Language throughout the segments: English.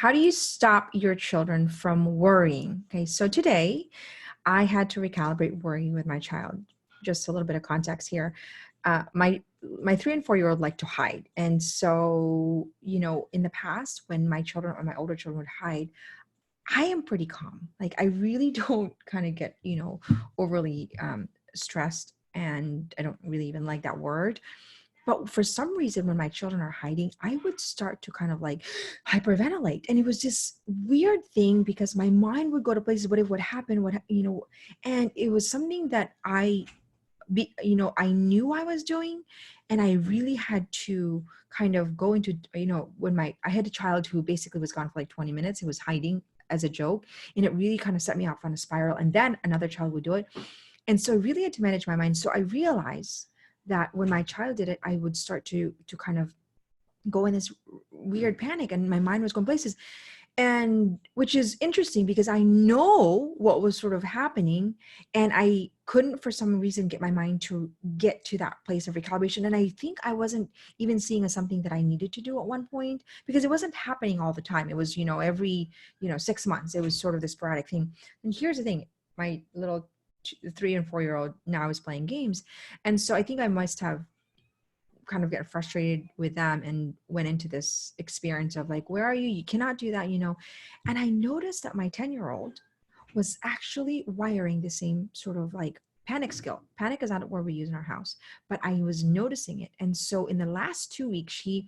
How do you stop your children from worrying? Okay, so today I had to recalibrate worrying with my child. Just a little bit of context here. My 3 and 4 year old like to hide, and so in the past, when my children or my older children would hide, I am pretty calm. Like I really don't kind of get overly stressed, and I don't really even like that word. But for some reason, when my children are hiding, I would start to kind of like hyperventilate. And it was this weird thing because my mind would go to places, what if what happened, and it was something that I knew I was doing. And I really had to kind of go into, when I had a child who basically was gone for like 20 minutes, he was hiding as a joke. And it really kind of set me off on a spiral. And then another child would do it. And so I really had to manage my mind. So I realized that when my child did it, I would start to kind of go in this weird panic, and my mind was going places. And which is interesting because I know what was sort of happening, and I couldn't for some reason get my mind to get to that place of recalibration. And I think I wasn't even seeing as something that I needed to do at one point, because it wasn't happening all the time. It was, every 6 months. It was sort of the sporadic thing. And here's the thing, my little 3 and 4 year old now is playing games. And so I think I must have kind of get frustrated with them and went into this experience of like, where are you? You cannot do that, And I noticed that my 10-year-old was actually wiring the same sort of like panic skill. Panic is not a word we use in our house, but I was noticing it. And so in the last 2 weeks, she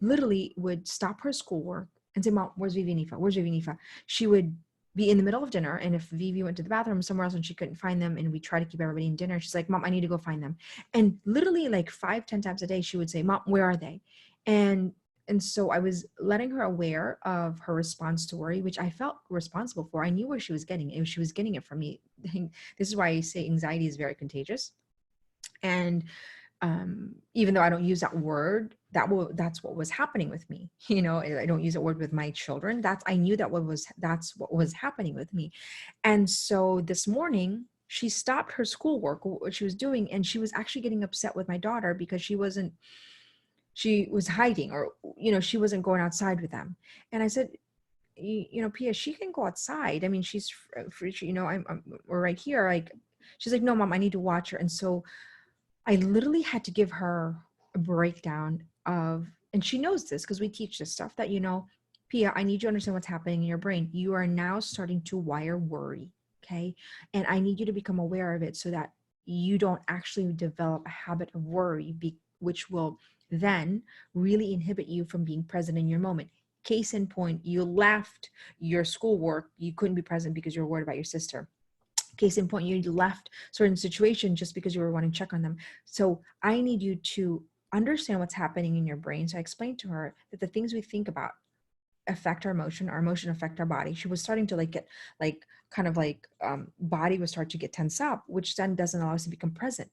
literally would stop her schoolwork and say, Mom, where's Vivi and Aoife? Where's Vivi and Aoife? She would be in the middle of dinner, and if Vivi went to the bathroom somewhere else and she couldn't find them, and we try to keep everybody in dinner, she's like, Mom, I need to go find them. And literally like 5, 10 times a day, she would say, Mom, where are they? And and so I was letting her aware of her response to worry, which I felt responsible for. I knew where she was getting it. She was getting it from me. This is why I say anxiety is very contagious. And even though I don't use that word, that's what was happening with me. I don't use that word with my children. I knew that's what was happening with me. And so this morning, she stopped her schoolwork, what she was doing, and she was actually getting upset with my daughter because she was hiding, or she wasn't going outside with them. And I said, Pia, she can go outside. I mean, she's free. We're right here. Like, she's like, no, Mom, I need to watch her. And so I literally had to give her a breakdown of, and she knows this because we teach this stuff, that, Pia, I need you to understand what's happening in your brain. You are now starting to wire worry. Okay. And I need you to become aware of it so that you don't actually develop a habit of worry, which will then really inhibit you from being present in your moment. Case in point, you left your schoolwork. You couldn't be present because you're worried about your sister. Case in point, you left certain situation just because you were wanting to check on them. So I need you to understand what's happening in your brain. So I explained to her that the things we think about affect our emotion affect our body. She was starting to like get like kind of like body was start to get tense up, which then doesn't allow us to become present,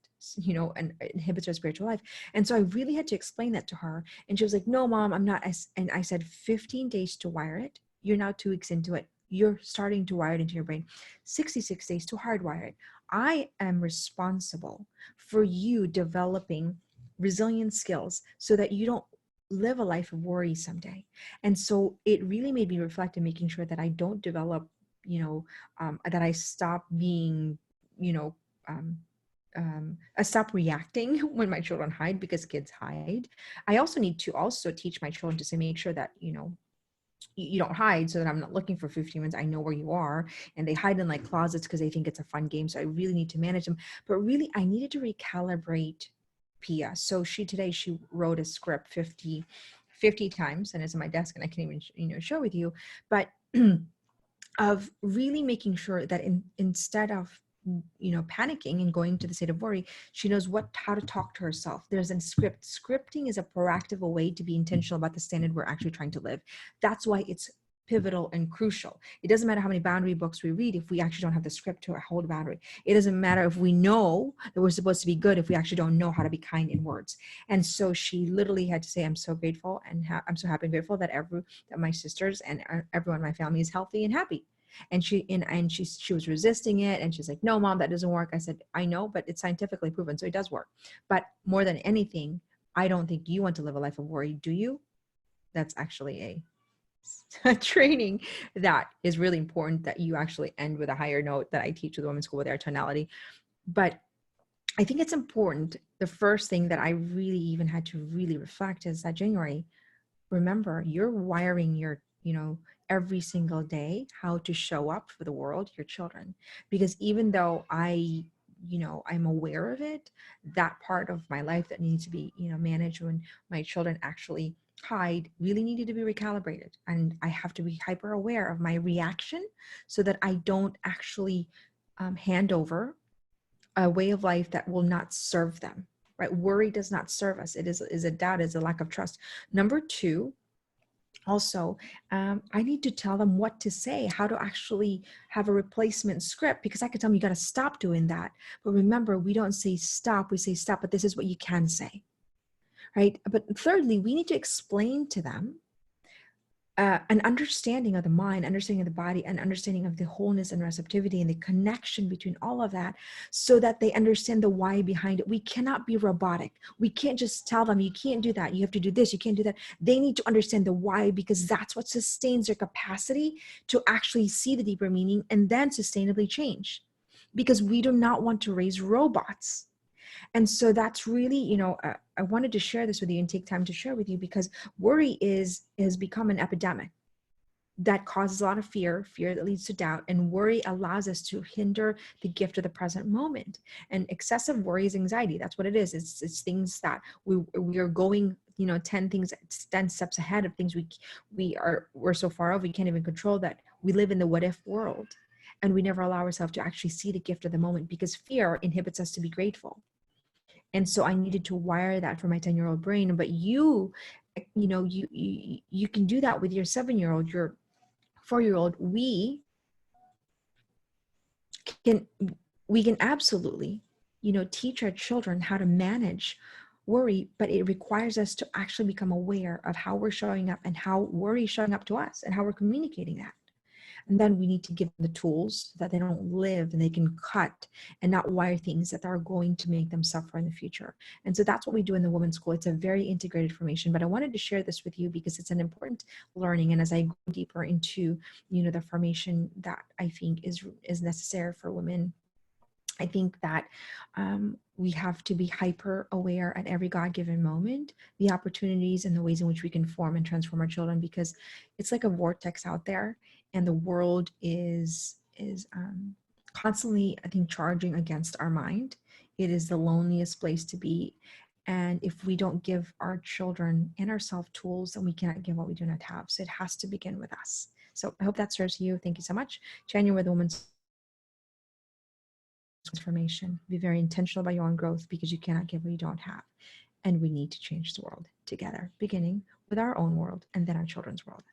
and inhibits our spiritual life. And so I really had to explain that to her. And she was like, no, Mom, I'm not. And I said, 15 days to wire it. You're now 2 weeks into it. You're starting to wire it into your brain. 66 days to hardwire it. I am responsible for you developing resilient skills so that you don't live a life of worry someday. And so it really made me reflect and making sure that I don't develop, that I stop being, I stop reacting when my children hide, because kids hide. I also need to also teach my children to say, make sure that, you don't hide, so that I'm not looking for 15 minutes. I know where you are. And they hide in like closets because they think it's a fun game. So I really need to manage them. But really, I needed to recalibrate Pia. So today she wrote a script 50 times, and it's on my desk, and I can't even share with you. But of really making sure that instead of panicking and going to the state of worry, she knows how to talk to herself. There's a script. Scripting is a proactive way to be intentional about the standard we're actually trying to live. That's why it's pivotal and crucial. It doesn't matter how many boundary books we read if we actually don't have the script to hold boundary. It doesn't matter if we know that we're supposed to be good if we actually don't know how to be kind in words. And so she literally had to say, I'm so grateful, and I'm so happy and grateful that my sisters and everyone in my family is healthy and happy. And she was resisting it, and she's like, no, Mom, that doesn't work. I said, I know, but it's scientifically proven, so it does work. But more than anything, I don't think you want to live a life of worry, do you? That's actually a training that is really important, that you actually end with a higher note, that I teach with Women's School with Air Tonality. But I think it's important. The first thing that I really even had to really reflect is that, January, remember, you're wiring your, every single day how to show up for the world, your children. Because even though I'm aware of it, that part of my life that needs to be, managed when my children actually hide really needed to be recalibrated. And I have to be hyper aware of my reaction so that I don't actually hand over a way of life that will not serve them, right? Worry does not serve us. It is a doubt, is a lack of trust. Number two, also, I need to tell them what to say, how to actually have a replacement script, because I could tell them, you got to stop doing that. But remember, we don't say stop, we say stop, but this is what you can say, right? But thirdly, we need to explain to them an understanding of the mind, understanding of the body, and understanding of the wholeness and receptivity and the connection between all of that, so that they understand the why behind it. We cannot be robotic. We can't just tell them, you can't do that, you have to do this, you can't do that. They need to understand the why, because that's what sustains their capacity to actually see the deeper meaning and then sustainably change. Because we do not want to raise robots. And so that's really, I wanted to share this with you and take time to share with you, because worry has become an epidemic that causes a lot of fear that leads to doubt, and worry allows us to hinder the gift of the present moment. And excessive worry is anxiety. That's what it is. It's things that we are going, 10 steps ahead of things we're so far off, we can't even control that. We live in the what if world, and we never allow ourselves to actually see the gift of the moment, because fear inhibits us to be grateful. And so I needed to wire that for my 10-year-old brain. But you can do that with your 7-year-old, your 4-year-old. Can we can absolutely, teach our children how to manage worry, but it requires us to actually become aware of how we're showing up and how worry is showing up to us and how we're communicating that. And then we need to give them the tools so that they don't live and they can cut and not wire things that are going to make them suffer in the future. And so that's what we do in the Women's School. It's a very integrated formation, but I wanted to share this with you because it's an important learning. And as I go deeper into, the formation that I think is necessary for women, I think that we have to be hyper aware at every God-given moment, the opportunities and the ways in which we can form and transform our children, because it's like a vortex out there, and the world is constantly, I think, charging against our mind. It is the loneliest place to be. And if we don't give our children and ourselves tools, then we cannot give what we do not have. So it has to begin with us. So I hope that serves you. Thank you so much. January with Women's Transformation. Be very intentional about your own growth, because you cannot give what you don't have. And we need to change the world together, beginning with our own world and then our children's world.